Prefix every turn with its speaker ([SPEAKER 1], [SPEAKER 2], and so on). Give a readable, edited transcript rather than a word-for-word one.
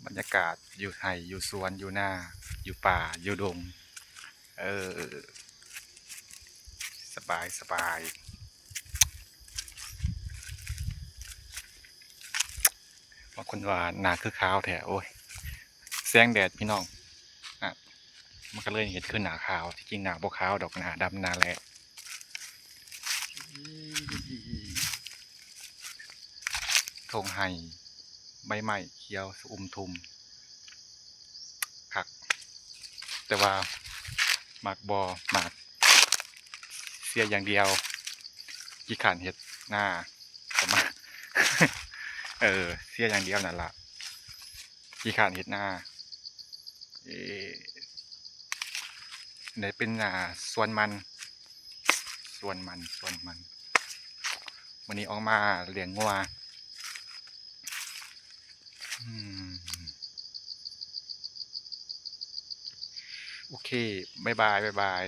[SPEAKER 1] บรรยากาศอยู่ไห่อยู่สวนอยู่หน้าอยู่ป่าอยู่ดงเออสบายสบายบางคนว่าหนาคือขาวแท้โอ้ยแสงแดดพี่น้องอ่ะมันก็เลยเห็นคือหนาขาวที่จริงหนาบ่ขาวดอกหนาดำหนาแหละทงไห่ใบไม้เขียวสุมทุมคักแต่ว่าหมากบอหมากเสียอย่างเดียวกี่ขันเห็ดหน้าประมาณ เสียอย่างเดียวนั่นละกี่ขันเห็ดหน้าเออไหนเป็นส่วนมันวันนี้ออกมาเลี้ยงงัวอืมโอเคบ๊ายบาย